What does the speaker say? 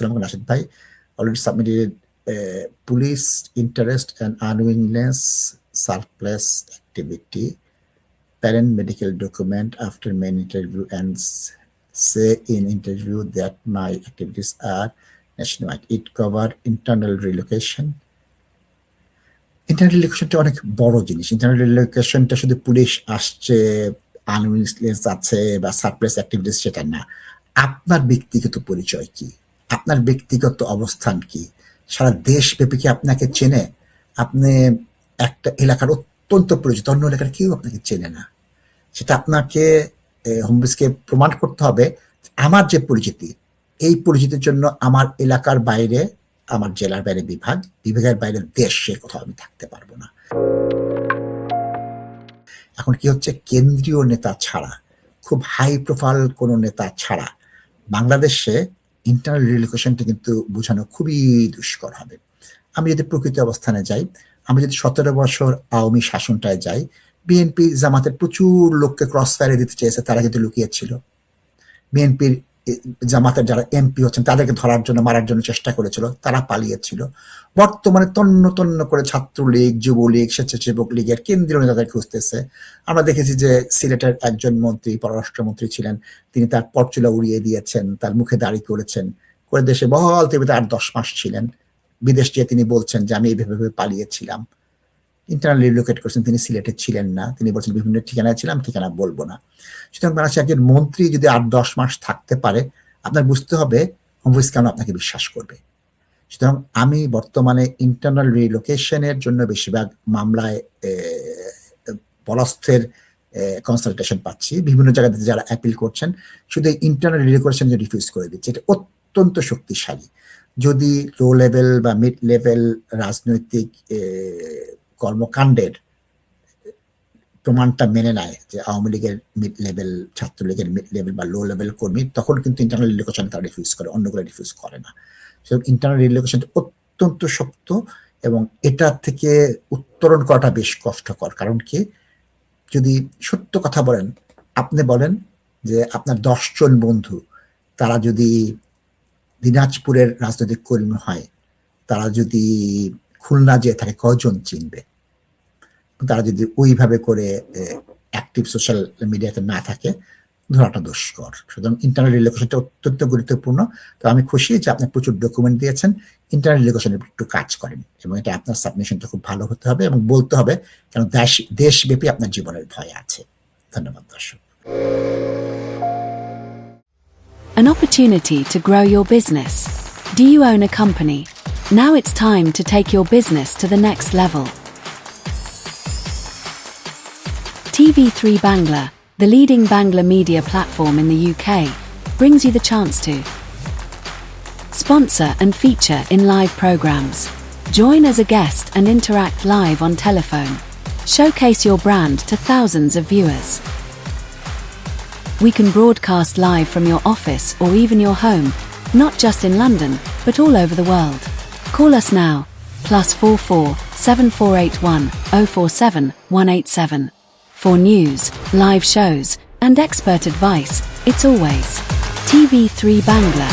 Assalamu alaikum, Rashid bhai. Already submitted police interest and unwillingness, surplus activity, parent medical document after main interview and say in interview that my activities are nationwide. It covered internal relocation. Internal রিলোকেশনটা অনেক বড় জিনিস। Internal রিলোকেশনটা শুধু police আসছে, আনউইলিনেস আছে বা surprise activities সেটা না। আপনার ব্যক্তিগত পরিচয় কি? আপনার ব্যক্তিগত অবস্থান কি? সারা দেশব্যাপী কি আপনাকে চেনে? আপনি একটা এলাকার অত্যন্ত পরিচিত, অন্য এলাকার কেউ আপনাকে চেনে না। সেটা আপনাকে হোম অফিসকে প্রমাণ করতে হবে আমার যে পরিচিতি, এই পরিচিতির জন্য আমার এলাকার বাইরে, আমার জেলার বাইরে বিভাগ, বিভাগের বাইরে দেশে কোথাও আমি থাকতে পারবো না। এখন কি হচ্ছে, কেন্দ্রীয় নেতা ছাড়া, খুব হাই প্রোফাইল কোনো নেতা ছাড়া বাংলাদেশে ইন্টারনাল রিলোকেশনটা কিন্তু বোঝানো খুবই দুষ্কর হবে। আমি যদি প্রকৃত অবস্থানে যাই, আমি যদি 17 বছর আওয়ামী শাসনটায় যাই, বিএনপি জামাতের প্রচুর লোককে ক্রস ফায়ারে দিতে চেয়েছে, তারা কিন্তু লুকিয়েছিল। বিএনপির জামাতের যারা এমপি হচ্ছেন তাদেরকে ধরার জন্য, মারার জন্য চেষ্টা করেছিল, তারা পালিয়েছিল। বর্তমানে তন্ন তন্ন করে ছাত্রলীগ, যুবলীগ, স্বেচ্ছাসেবক লীগের কেন্দ্রীয় নেতাদের খুঁজতেছে। আমরা দেখেছি যে সিলেটের একজন মন্ত্রী, পররাষ্ট্রমন্ত্রী ছিলেন, তিনি তার পরচুলা উড়িয়ে দিয়েছেন, তার মুখে দাড়ি করেছেন, করে দেশে বহাল টিভিতে 8-10 মাস ছিলেন। বিদেশ গিয়ে তিনি বলছেন যে আমি এইভাবে পালিয়েছিলাম। ইন্টারনাল রিলোকেট করছেন, তিনি সিলেটে ছিলেন না, তিনি বলছেন বিভিন্ন ঠিকানায় ছিলাম, ঠিকানা বলবো না। সুতরাং বাংলাদেশে একজন মন্ত্রী যদি 8-10 মাস থাকতে পারে, আপনার বুঝতে হবে হোম অফিস কেন আপনাকে বিশ্বাস করবে। সুতরাং আমি বর্তমানে ইন্টারনাল রিলোকেশনের জন্য বেশিরভাগ মামলায় পলাস্থের কনসালটেশন পাচ্ছি। বিভিন্ন জায়গাতে যারা অ্যাপিল করছেন শুধু ইন্টারনাল রিলোকেশন রিফিউজ করে দিচ্ছে। এটা অত্যন্ত শক্তিশালী। যদি লো লেভেল বা মিড লেভেল রাজনৈতিক কর্মকাণ্ডের প্রমাণটা মেনে নেয় যে আওয়ামী লীগের মিড লেভেল, ছাত্রলীগের মিড লেভেল বা লো লেভেল কর্মী, তখন কিন্তু ইন্টারনাল রিলোকেশন তারা রিফিউজ করে, অন্যগুলো রিফিউজ করে না। ইন্টারনাল রিলোকেশনটা অত্যন্ত শক্ত এবং এটা থেকে উত্তরণ করাটা বেশ কষ্টকর। কারণ কি, যদি সত্য কথা বলেন, আপনি বলেন যে আপনার 10 জন বন্ধু তারা যদি দিনাজপুরের রাজনৈতিক কর্মী হয়, তারা যদি খুলনা যেয়ে থাকে, কয়জন চিনবে? তারা যদি ওইভাবে করে অ্যাক্টিভ সোশ্যাল মিডিয়াতে না থাকে, ধরাটা দুষ্কর। সুতরাং ইন্টারনাল রিলোকেশনটা অত্যন্ত গুরুত্বপূর্ণ। তো আমি খুশি যে আপনি প্রচুর ডকুমেন্ট দিয়েছেন, ইন্টারনাল রিলোকেশনের একটু কাজ করেন এবং এটা আপনার সাবমিশনটা খুব ভালো হতে হবে এবং বলতে হবে, কারণ দেশব্যাপী আপনার জীবনের ভয় আছে। ধন্যবাদ দর্শক। An opportunity to grow your business. Do you own a company? Now it's time to take your business to the next level. TV3 Bangla, the leading Bangla media platform in the UK, brings you the chance to sponsor and feature in live programs. Join as a guest and interact live on telephone. Showcase your brand to thousands of viewers. We can broadcast live from your office or even your home, not just in London, but all over the world. Call us now, +44 7481 047 187. For news, live shows, and expert advice, it's always TV3 Bangla.